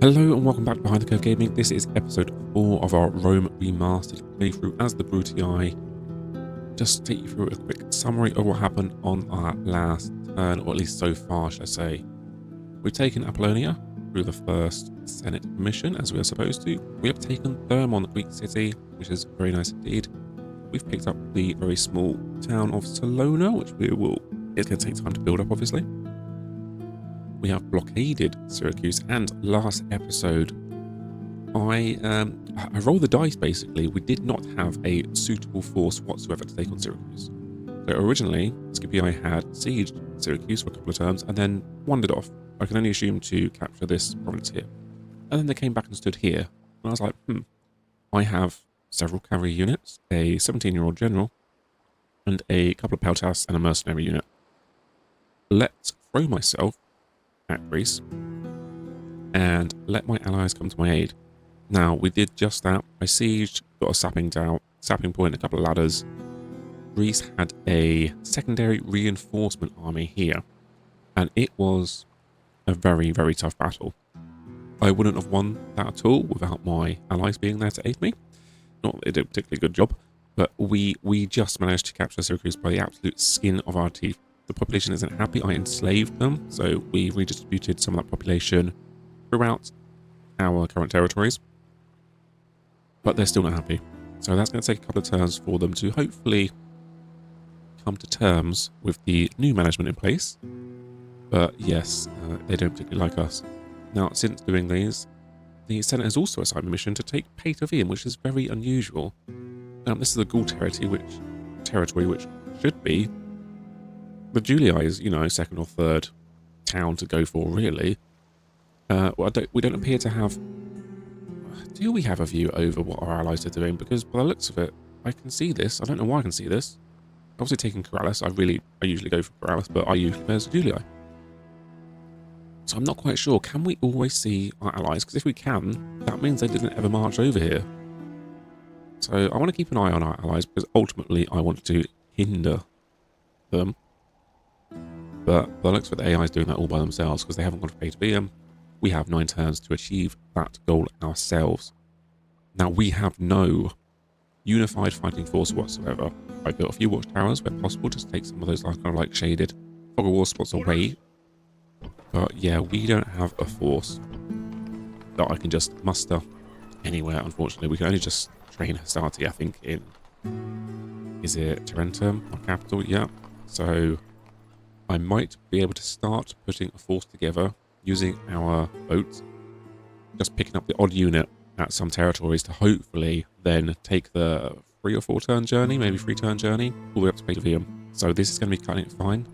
Hello and welcome back to Behind the Curve Gaming. This is episode 4 of our Rome Remastered playthrough as the Brutii. Just take you through a quick summary of what happened on our last turn, or at least so far, should I say. We've taken Apollonia through the first Senate mission, as we are supposed to. We have taken Thermon, the Greek city, which is very nice indeed. We've picked up the very small town of Salona, which it's going to take time to build up, obviously. We have blockaded Syracuse, and last episode I rolled the dice. Basically, we did not have a suitable force whatsoever to take on Syracuse. So originally Scipio had sieged Syracuse for a couple of turns and then wandered off. I can only assume to capture this province here, and then they came back and stood here, and I was like, I have several cavalry units, a 17-year-old general, and a couple of peltasts and a mercenary unit. Let's throw myself at Greece and let my allies come to my aid. Now, we did just that. I sieged, got a sapping point, a couple of ladders. Greece had a secondary reinforcement army here, and it was a very, very tough battle. I wouldn't have won that at all without my allies being there to aid me. Not that they did a particularly good job, but we just managed to capture Syracuse by the absolute skin of our teeth. The population isn't happy. I enslaved them, so we redistributed some of that population throughout our current territories, but they're still not happy. So that's going to take a couple of turns for them to hopefully come to terms with the new management in place. But yes, they don't particularly like us. Now, since doing these, the Senate has also assigned a mission to take Patavium, which is very unusual. This is the Gaul territory, which should be the Julii, second or third town to go for, really. We don't appear to have... Do we have a view over what our allies are doing? Because by the looks of it, I can see this. I don't know why I can see this. Obviously taking Corrales, I usually go for Corrales, but I usually go as Julii. So I'm not quite sure. Can we always see our allies? Because if we can, that means they didn't ever march over here. So I want to keep an eye on our allies, because ultimately I want to hinder them. But by the looks of it, the AI is doing that all by themselves because they haven't gone for Patavium. We have 9 turns to achieve that goal ourselves. Now, we have no unified fighting force whatsoever. I built a few watchtowers where possible, just take some of those kind of shaded fog of war spots away. But yeah, we don't have a force that I can just muster anywhere, unfortunately. We can only just train Hastati, I think, in... Is it Tarentum, our capital? Yeah. So I might be able to start putting a force together using our boats, just picking up the odd unit at some territories to hopefully then take the 3 or 4 turn journey, maybe 3 turn journey, all the way up to Patavium. So this is going to be cutting it fine.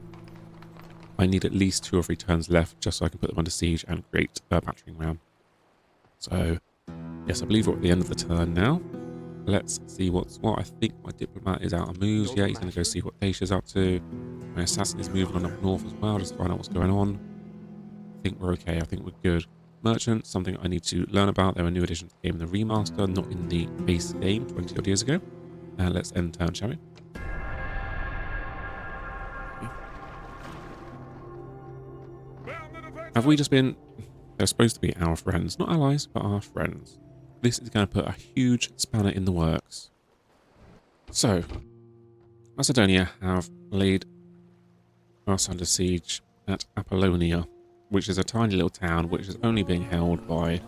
I need at least 2 or 3 turns left just so I can put them under siege and create a battering ram. So yes, I believe we're at the end of the turn now. Let's see what's what. I think my diplomat is out of moves. Yeah, he's going to go see what Dacia's up to. My assassin is moving on up north as well, just to find out what's going on. I think we're okay. I think we're good. Merchant, something I need to learn about. They're a new addition to the game in the remaster, not in the base game 20 odd years ago. Let's end turn, shall we? Have we just been... They're supposed to be our friends. Not allies, but our friends. This is going to put a huge spanner in the works. So, Macedonia have laid us under siege at Apollonia, which is a tiny little town which is only being held by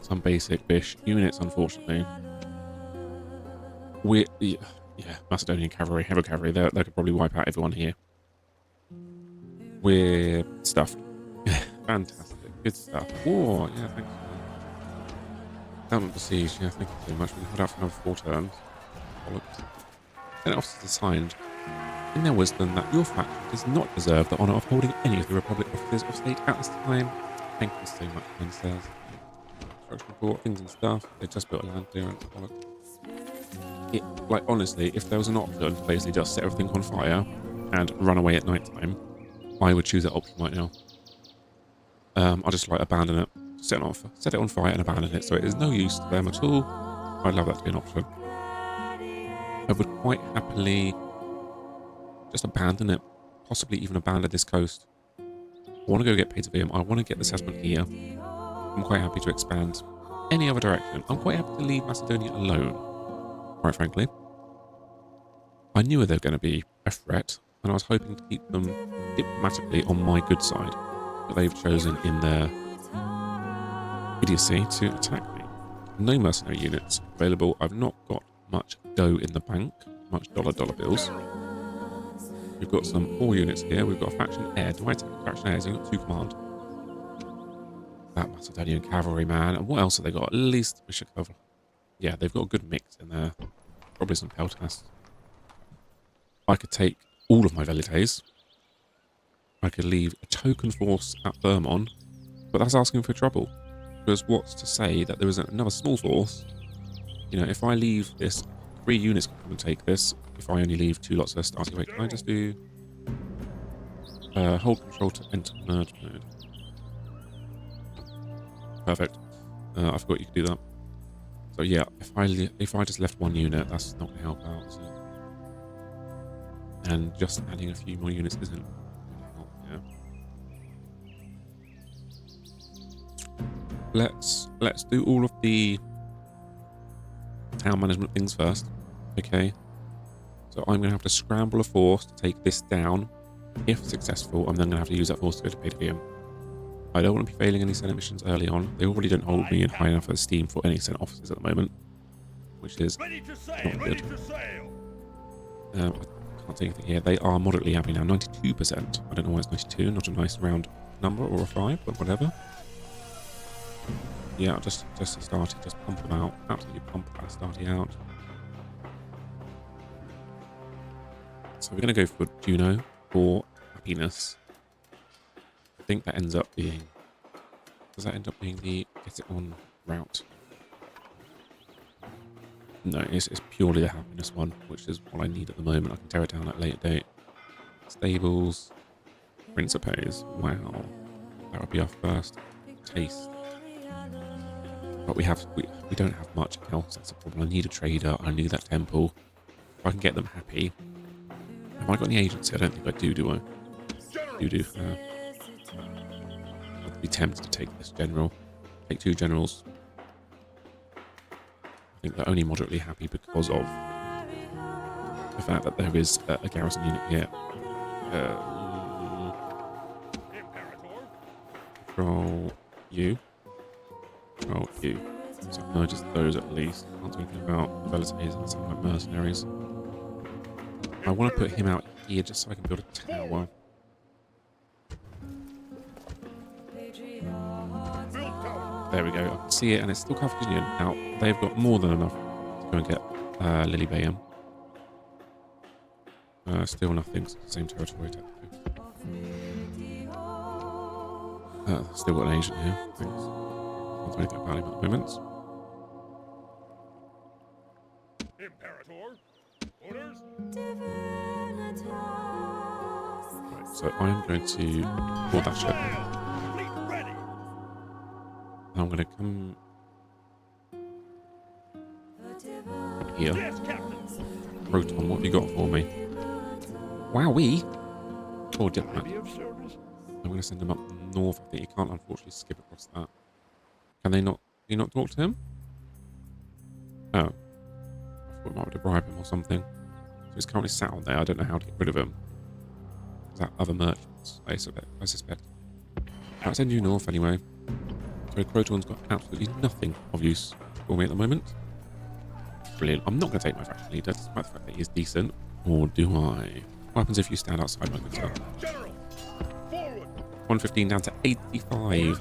some basic bish units, unfortunately. Macedonian cavalry, heavy cavalry, they could probably wipe out everyone here. We're stuffed. Fantastic, good stuff. Oh, yeah, thanks. Government besieged, yeah, thank you so much. We can hold out for another 4 turns. Then officers assigned in their wisdom that your faction does not deserve the honour of holding any of the Republic officers of state at this time. Thank you so much, Princess. Construction report, things and stuff. They just built a land clearance. Honestly, if there was an option to basically just set everything on fire and run away at night time, I would choose that option right now. I'll just abandon it. Set it on fire and abandon it, so it is no use to them at all. I'd love that to be an option. I would quite happily just abandon it, possibly even abandon this coast. I want to go get Patavium. I want to get the assessment here. I'm quite happy to expand any other direction. I'm quite happy to leave Macedonia alone, quite frankly. I knew they were going to be a threat, and I was hoping to keep them diplomatically on my good side, but they've chosen in their idiocy to attack me. No mercenary units available. I've not got much dough in the bank, much dollar bills. We've got some 4 units here. We've got a faction heir. Do I take faction heirs? You've got 2 command. That Macedonian cavalry, man. And what else have they got? At least we should cover. Yeah, they've got a good mix in there. Probably some peltasts. I could take all of my velites. I could leave a token force at Thermon, but that's asking for trouble. Because what's to say that there isn't another small force? You know, if I leave this, 3 units can come and take this. If I only leave 2 lots of starting rate, can I just do hold control to enter merge mode? Perfect. I forgot you could do that. So yeah, if I just left 1 unit, that's not going to help out, is it? And just adding a few more units isn't going to help. Yeah. Let's do all of the town management things first. Okay. So I'm going to have to scramble a force to take this down. If successful, I'm then going to have to use that force to go to Padium. I don't want to be failing any Senate missions early on. They already don't hold me in high enough esteem for any Senate officers at the moment, which is not good. I can't say anything here. They are moderately happy now, 92%. I don't know why it's 92, not a nice round number or a 5, but whatever. Yeah, just started, just pump them out. Absolutely pump that starting out. So we're going to go for Juno for happiness. I think that ends up being... Does that end up being the get it on route? No, it's purely the happiness one, which is what I need at the moment. I can tear it down at a later date. Stables. Principes. Wow. That would be our first taste. But we don't have much else. That's a problem. I need a trader. I need that temple. If I can get them happy. Have I got any agency? I don't think I do I? Do. I'd be tempted to take this general. Take 2 generals. I think they're only moderately happy because of the fact that there is a garrison unit here. Control you. Control you. So no, just those at least. Can't do anything about the Velites and some like mercenaries. I want to put him out here just so I can build a tower. There we go. I can see it, and it's still Carthaginian. Now, they've got more than enough to go and get Lilybæum. Still nothing. It's the same territory, technically. Still got an agent here. Thanks. Can't do anything about him at the moment. Right, so I'm going to board that ship. I'm going to come here. Proton, what have you got for me? Wowee! Poor diplomat. I'm going to send him up north. I think you can't unfortunately skip across that. Can they not? Can you not talk to him? Oh. I thought we might have to bribe him or something. So he's currently sat on there. I don't know how to get rid of him. Is that other merchants? I suspect. I'll send you north anyway. So Croton's got absolutely nothing of use for me at the moment. Brilliant. I'm not going to take my faction leader, despite the fact that he is decent. Or do I? What happens if you stand outside my good stuff? 115 down to 85.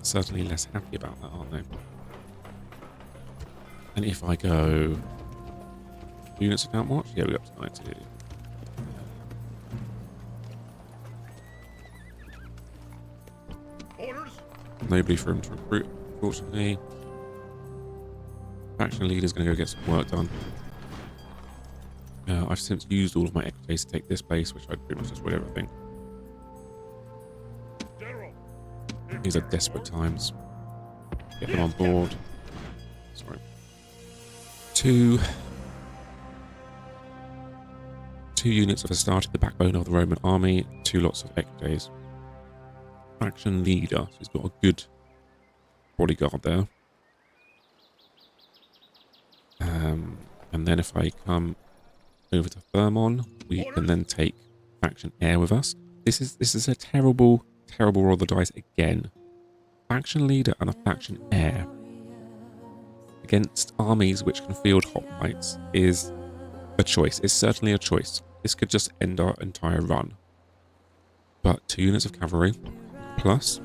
Certainly less happy about that, aren't they? And if I go... Units account watch? Yeah, we're up to 90. Nobody for him to recruit, unfortunately. Faction leader's going to go get some work done. I've since used all of my equities to take this base, which I pretty much just would everything. These are desperate times. Get them on board. Sorry. Two units have started the backbone of the Roman army. 2 lots of equities. Faction leader, so he's got a good bodyguard there. And then if I come over to Thermon, we can then take faction air with us. This is a terrible roll of the dice again. Faction leader and a faction air against armies which can field hoplites is a choice. It's certainly a choice. This could just end our entire run. But 2 units of cavalry plus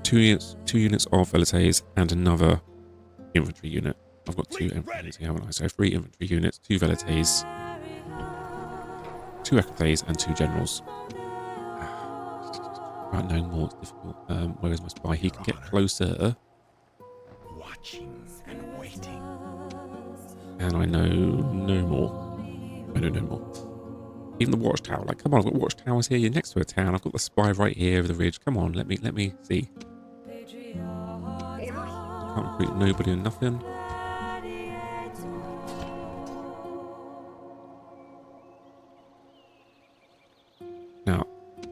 2 units of velites and another infantry unit. I've got 2 infantry, haven't I? So 3 infantry units, 2 velites, 2 equites, and 2 generals. Right, no more. It's difficult. Where is my spy? He can get closer. Watching and waiting. And I know no more. I know no more. Even the watchtower. Like, come on, I've got watchtowers here. You're next to a town. I've got the spy right here over the ridge. Come on, let me see. Can't recruit nobody and nothing. Now,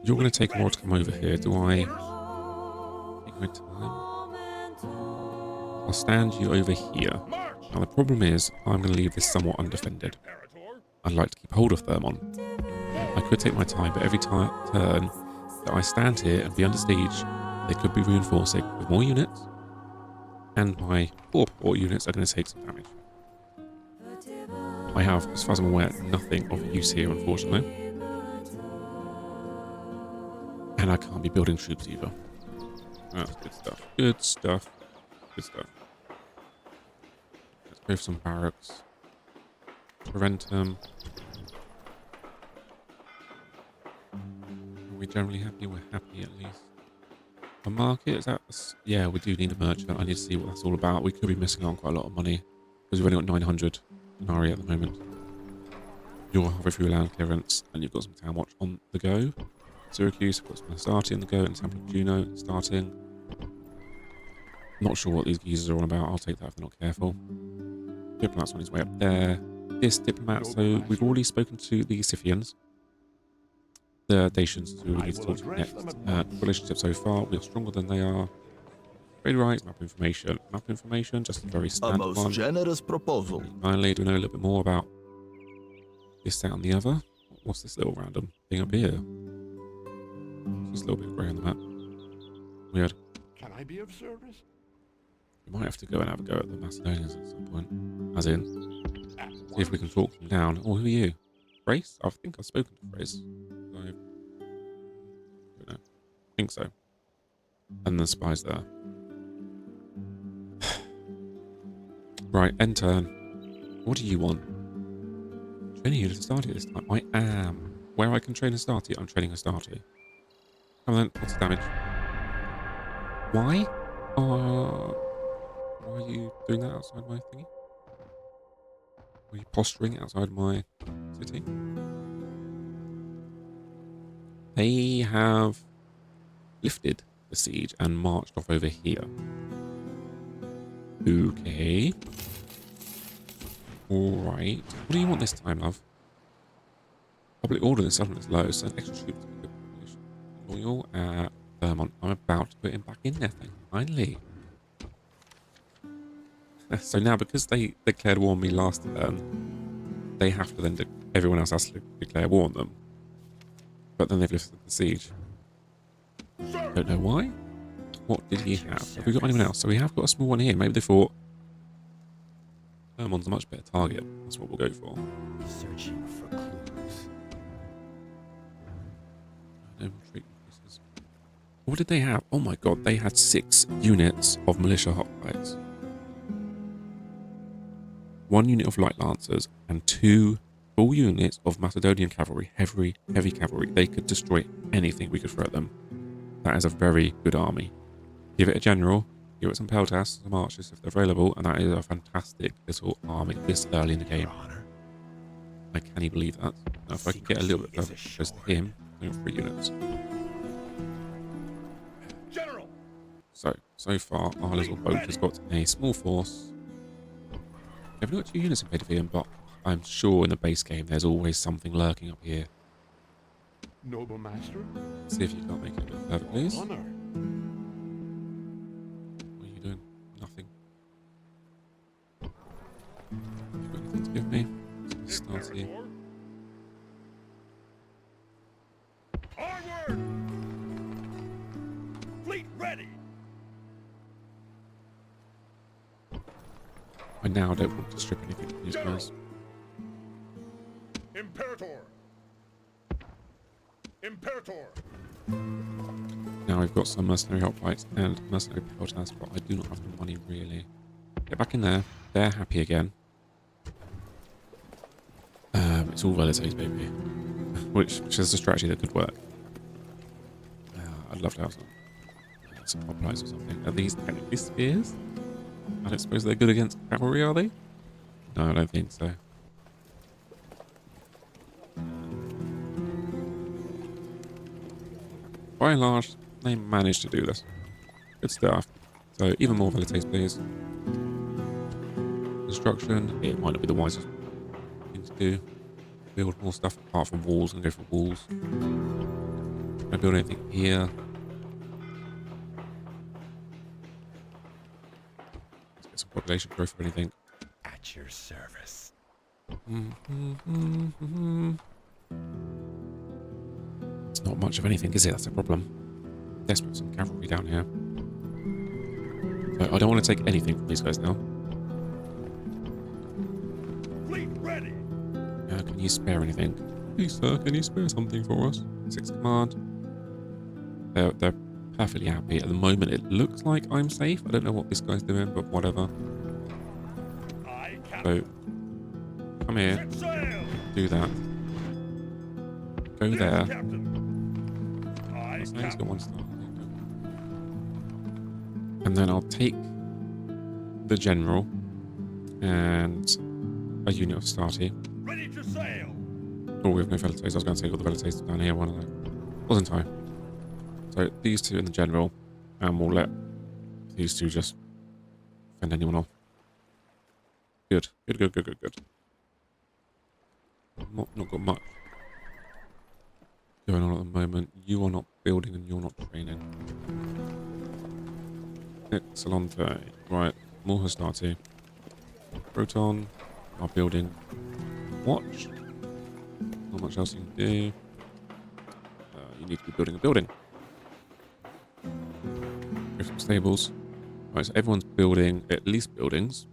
you're going to take a while to come over here. Do I take my time? I'll stand you over here. Now, the problem is, I'm going to leave this somewhat undefended. I'd like to keep hold of Thermon. I could take my time, but every turn that I stand here and be under siege, they could be reinforcing with more units, and my 4 units are going to take some damage. I have, as far as I'm aware, nothing of use here, unfortunately. And I can't be building troops either. That's good stuff. Good stuff. Good stuff. Let's go for some barracks. Preventum. Are we generally happy? We're happy at least. A market? Is that... Yeah, we do need a merchant. I need to see what that's all about. We could be missing out on quite a lot of money. Because we've only got 900 denarii at the moment. You're halfway through land clearance. And you've got some town watch on the go. Syracuse, I've got some starting on the go. And Temple of Juno starting. Not sure what these geezers are on about. I'll take that if they're not careful. Diplomat's on his way up there. This diplomat, so we've already spoken to the Scythians. The Dacians, who we need to talk to next. Relationship so far, we are stronger than they are. Trade rights, map information. Map information, just a very standard one. A most generous proposal. Finally, do we know a little bit more about this, that, and the other? What's this little random thing up here? Just a little bit grey on the map. Weird. Can I be of service? We might have to go and have a go at the Macedonians at some point. As in, see if we can talk them down. Oh, who are you? Grace? I think I've spoken to Grace. I don't know. I think so. And the spy's there. Right, end turn. What do you want? Training you to start it this time. I am. Where I can train a starty, I'm training a starty. Come on then, what's the damage? Why? Why are you doing that outside my thingy? Are you posturing outside my city? They have lifted the siege and marched off over here. Okay. Alright. What do you want this time, love? Public order in settlement is low, so extra troops. Loyal at Vermont. I'm about to put him back in there, finally. So now, because they declared war on me last turn, they have to then, everyone else has to declare war on them. But then they've lifted the siege. Don't know why. What did he have? Have we got anyone else? So we have got a small one here. Maybe they thought Vermont's a much better target. That's what we'll go for. Searching for clues. No retreat increases. What did they have? Oh my god, they had 6 units of militia hoplites. 1 unit of light lancers and 2 full units of Macedonian cavalry, heavy cavalry. They could destroy anything we could throw at them. That is a very good army. Give it a general, give it some peltas, some archers if they're available, and that is a fantastic little army this early in the game. I can't even believe that. Now, if I could get a little bit further close to him, I have 3 units. General. So far, our little boat has got a small force. I've only got 2 units in Pedivium, but I'm sure in the base game there's always something lurking up here. Noble master. See if you can't make it a bit further, please. Honor. What are you doing? Nothing. You got anything to give me? Start here. Imperator. Onward! Fleet ready! I now don't want to strip anything from these General. guys. Imperator! Imperator! Now we've got some mercenary hoplites and mercenary pelters, but I do not have the money really. Get back in there. They're happy again. It's all relatives, baby. which is a strategy that could work. I'd love to have some hoplites or something. Are these technically spears? I don't suppose they're good against cavalry, are they? No, I don't think so. By and large, they managed to do this. Good stuff. So even more velites, please. Construction. It might not be the wisest thing to do. Build more stuff apart from walls and go for walls. Can I build anything here? Let's get some population growth or anything. At your service. It's not much of anything, is it? That's the problem. Let's put some cavalry down here. So I don't want to take anything from these guys now. Fleet ready! Can you spare anything? Please, sir, can you spare something for us? 6 command. They're perfectly happy. At the moment, it looks like I'm safe. I don't know what this guy's doing, but whatever. I So, captain. come here. Set sail! Do that. Go Yes, there. Captain. I He's got captain. 1 star. And then I'll take the general and a unit of Starty. Ready to sail! Oh, we have no velites. I was going to take all the velites down here, one of them. Wasn't I? So these two in the general, and we'll let these two just fend anyone off. Good. Good. Not got much going on at the moment. You are not building and you're not training. Excellent. Right, more Hastati. Proton are building. Watch. Not much else you can do. You need to be building a building. Go from stables. Right, so everyone's building at least buildings.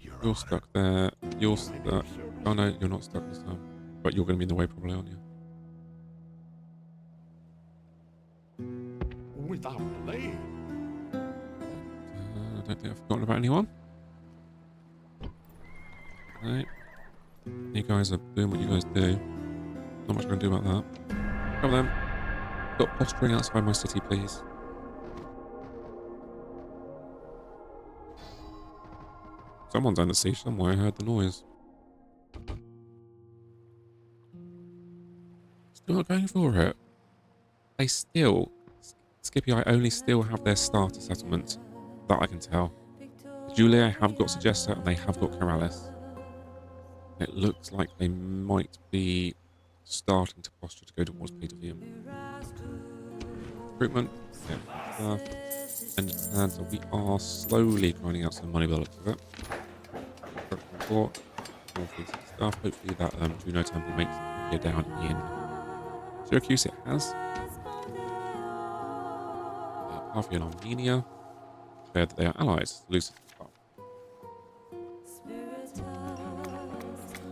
You're stuck there. You're stuck. Oh no, you're not stuck this time. But you're going to be in the way probably, aren't you? Without delay. I don't think I've forgotten about anyone. Right. You guys are doing what you guys do. Not much I'm going to do about that. Come on then. Stop posturing outside my city, please. Someone's under siege somewhere. I heard the noise. Still not going for it. They still... Skippy, I only still have their starter settlement. That I can tell. Julia have got Suggesta and they have got Corrales. It looks like they might be starting to posture to go towards Peterfield. Recruitment. Yeah. And so we are slowly grinding out some money by the looks of it. Report. More things and stuff. Hopefully that Juno Temple makes it here down in Syracuse. It has. Parthia and Armenia. Declared that they are allies. Lucid as well.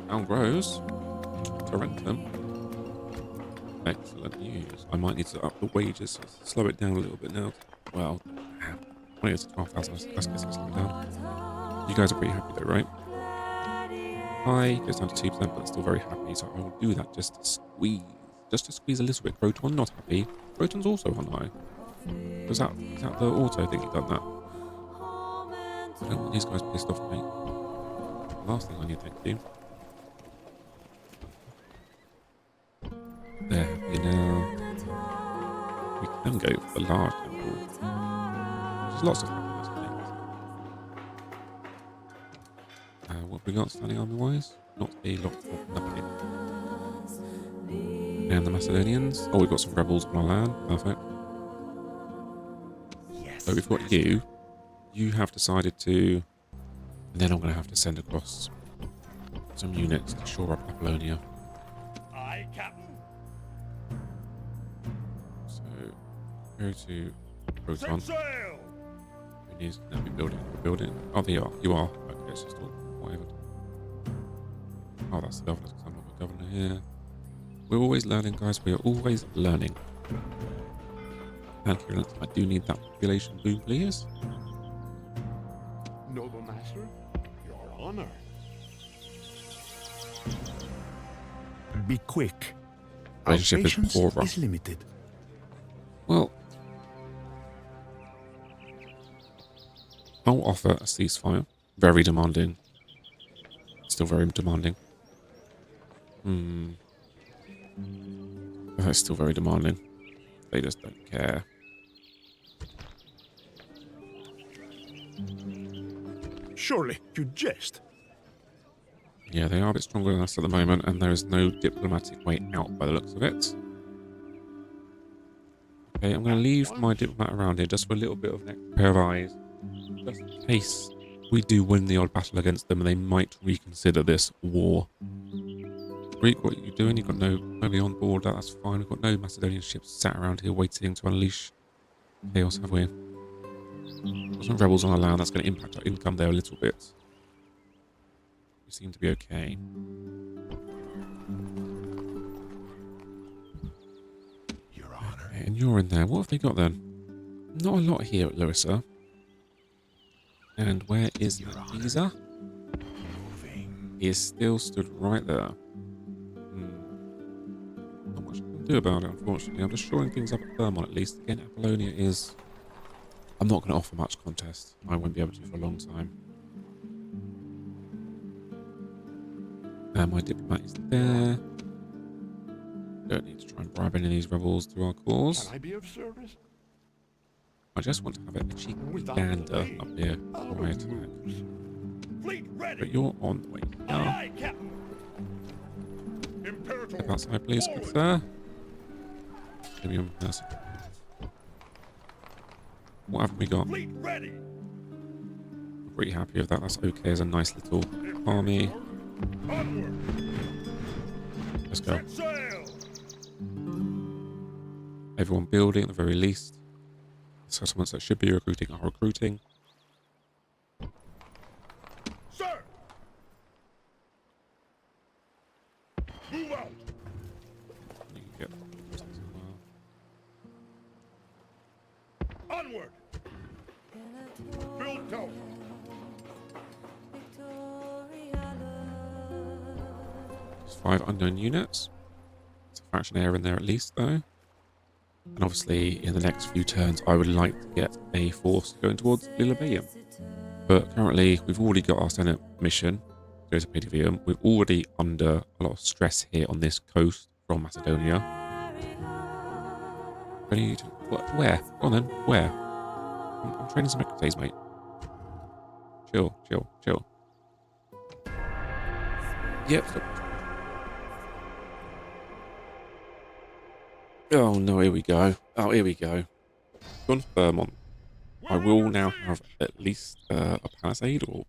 Town grows. Tarentum. Excellent news. I might need to up the wages, slow it down a little bit now. Well, when it's 12,000, let's get it slowed down. You guys are pretty happy though, right? High goes down to 2%, but it's still very happy, so I will do that just to squeeze a little bit. Proton not happy. Proton's also on high. Is that the auto thing he done that? I don't want these guys pissed off, mate. Last thing I need, thank you. They're happy now. We can go for the large temple. There's lots of happiness things. What have we got standing army wise? Not a lot of nothing. And the Macedonians. Oh, we've got some rebels on our land. Perfect. Yes, So we've got master. you. You have decided to... And then I'm going to have to send across some units to shore up Apollonia. Aye, Captain. So, go to Proton. Set sail. Who needs to be building? We're building. Oh, they are. You are. Okay, so still whatever. Oh, that's the governor. I'm not a governor here. We're always learning, guys. We are always learning. Thank you. I do need that population boom, please. Noble master, your honor. Be quick. Our Relationship is patience poorer. is limited. Well, I'll offer a ceasefire. Very demanding. Still very demanding. That's still very demanding. They just don't care. Surely you jest. Yeah, they are a bit stronger than us at the moment, and there is no diplomatic way out by the looks of it. Okay, I'm going to leave my diplomat around here just for a little bit of an extra pair of eyes. Just in case we do win the odd battle against them, and they might reconsider this war. Greek, what are you doing? You've got nobody on board. That's fine. We've got no Macedonian ships sat around here waiting to unleash chaos, have we? Got some rebels on our land. That's going to impact our income there a little bit. We seem to be okay. Your honor. Okay, and you're in there. What have they got then? Not a lot here at Larissa. And where is Your honor. Caesar? Moving. He is still stood right there. Not much I can do about it, unfortunately. I'm just shoring things up at Thermon at least. Again, Apollonia is... I'm not going to offer much contest. I won't be able to for a long time. And my diplomat is there. Don't need to try and bribe any of these rebels to our cause. Can I be of service? I just want to have a cheeky Without gander delay. up here before I attack. Moves. Fleet ready. But you're on the way. Aye, aye, Captain. Imperator. Step outside, please, good forward. sir. Give me your mercy. What have we got? Fleet ready. I'm pretty happy with that. That's okay as a nice little army. Onward. Let's go. Set sail. Everyone building at the very least. The settlements that should be recruiting are recruiting. Sir. Move out. You can get as well. Onward. Build tower. There's 5 unknown units. There's a faction air in there at least, though. And obviously, in the next few turns, I would like to get a force going towards Lilybaeum. But currently, we've already got our Senate mission to go to Patavium. We're already under a lot of stress here on this coast from Macedonia. Where? Go on then. Where? I'm training some days, mate. Chill, chill, chill. Yep. Oh no, here we go. Oh, here we go. Gone Vermont. I will now have at least a palisade, or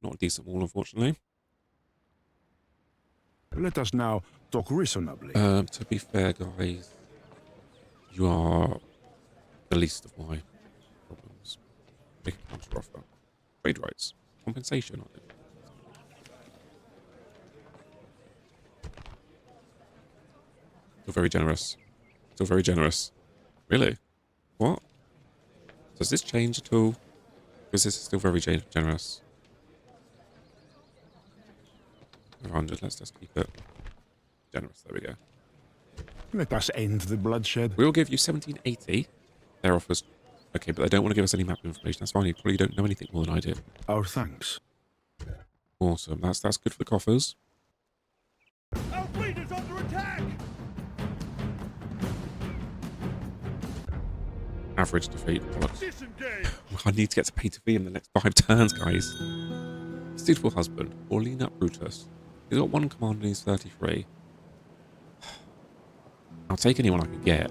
not a decent wall, unfortunately. Let us now talk reasonably. To be fair, guys, you are the least of my problems. Make a counter offer. Trade rights. Compensation on it. Still very generous. Still very generous. Really? What? Does this change at all? Because this is still very generous. 500, let's just keep it generous. There we go. Let us end the bloodshed. We'll give you 1780. Their offers. Okay, but they don't want to give us any map information. That's fine. You probably don't know anything more than I do. Our thanks. Awesome. That's good for the coffers. Our fleet is under attack. Average defeat. Bollocks. Disengage. I need to get to pay to V in the next 5 turns, guys. Suitable husband. Orlina Brutus. He's got 1 command and he's 33. I'll take anyone I can get.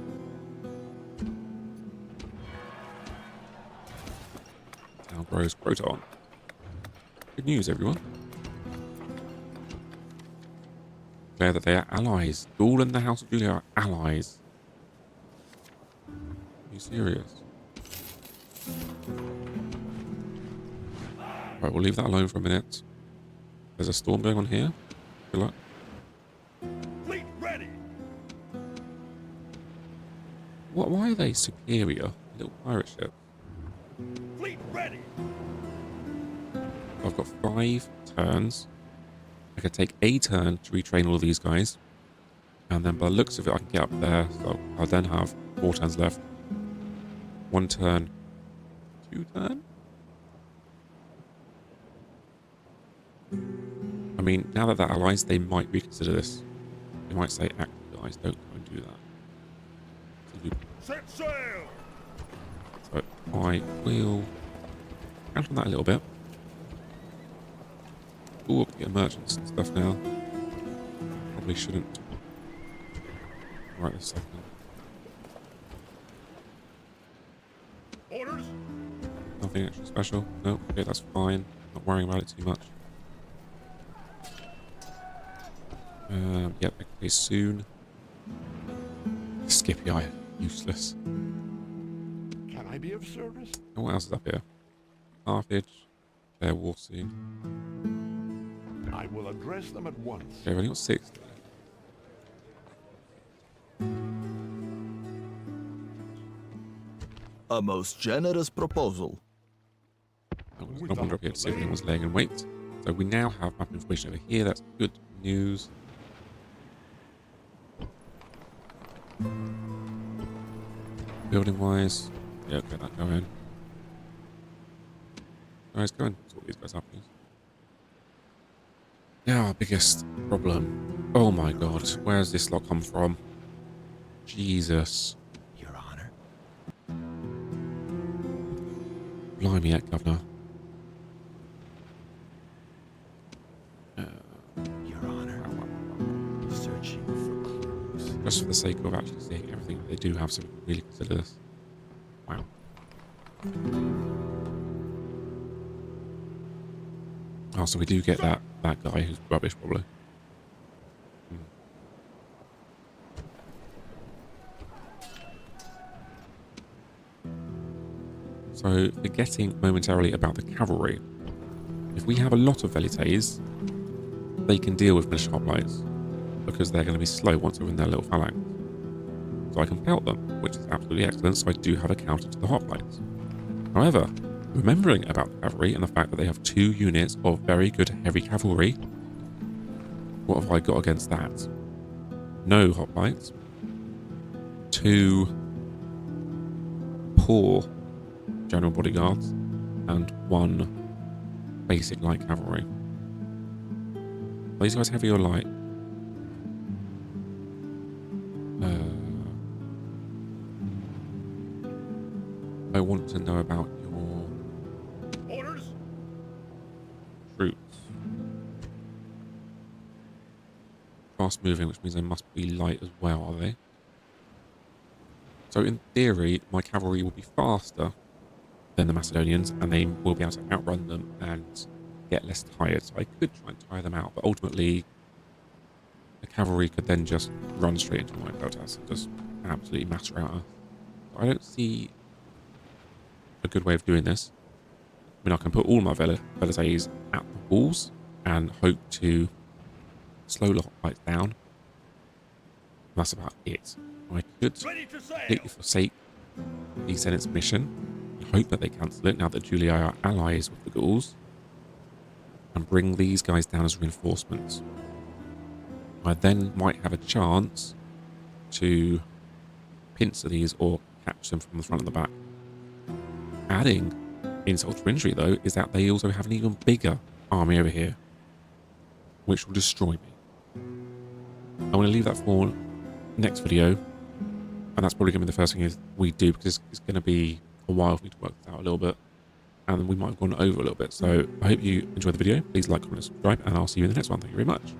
Town grows Croton. Good news, everyone. Declare that they are allies. Gaul and the House of Julia are allies. Are you serious? Right, we'll leave that alone for a minute. There's a storm going on here. Good luck. Fleet ready. Why are they superior? Little pirate ships. Fleet ready. I've got 5 turns. I could take a turn to retrain all of these guys. And then by the looks of it, I can get up there. So I'll then have 4 turns left. 1 turn. 2 turn? I mean, now that they're allies, they might reconsider this. They might say, actually, guys, don't go and do that. Set sail. So I will count on that a little bit. Ooh, I can get merchants and stuff now. Probably shouldn't. Right this second. Orders. Nothing extra special. No, okay, that's fine. Not worrying about it too much. Yep, okay, soon. Skippy Eye, useless. Can I be of service? And what else is up here? Carthage, their war scene. I will address them at once. Okay, we've only got 60. A most generous proposal. I'm going to wander up here to see if anyone's laying in wait. So we now have map information over here. That's good news. Building wise, yeah, okay, that go in. Guys, go and sort these guys out, please. Now, our biggest problem. Oh my god, where's this lot come from? Jesus. Your Honor. Blimey, yet, Governor. Your Honor. Searching for clues. Just for the sake of actually seeing everything that they do have, so we can really consider this. Wow. Oh, so we do get that guy who's rubbish, probably. So, forgetting momentarily about the cavalry. If we have a lot of velites, they can deal with militia hoplites, because they're going to be slow once they're in their little phalanx. So I can pelt them, which is absolutely excellent, so I do have a counter to the hoplites. However, remembering about the cavalry and the fact that they have 2 units of very good heavy cavalry, what have I got against that? No hoplites. 2 poor general bodyguards, and 1 basic light cavalry. Are these guys heavy or light? I want to know about your Orders. troops. Fast moving, which means they must be light as well, are they? So in theory, my cavalry will be faster than the Macedonians, and they will be able to outrun them and get less tired. So I could try and tire them out, but ultimately, the cavalry could then just run straight into my protas and just absolutely matter out us. So I don't see a good way of doing this. I mean, I can put all my velites at the walls and hope to slow the hoplites down. That's about it. I could Ready to sail. completely forsake the Senate's mission and hope that they cancel it now that Julii are allies with the Gauls, and bring these guys down as reinforcements. I then might have a chance to pincer these or catch them from the front and the back. Adding insult to injury, though, is that they also have an even bigger army over here, which will destroy me. I'm going to leave that for next video, and that's probably going to be the first thing we do, because it's going to be a while for me to work this out a little bit, and we might have gone over a little bit. So I hope you enjoyed the video. Please like, comment, and subscribe, and I'll see you in the next one. Thank you very much.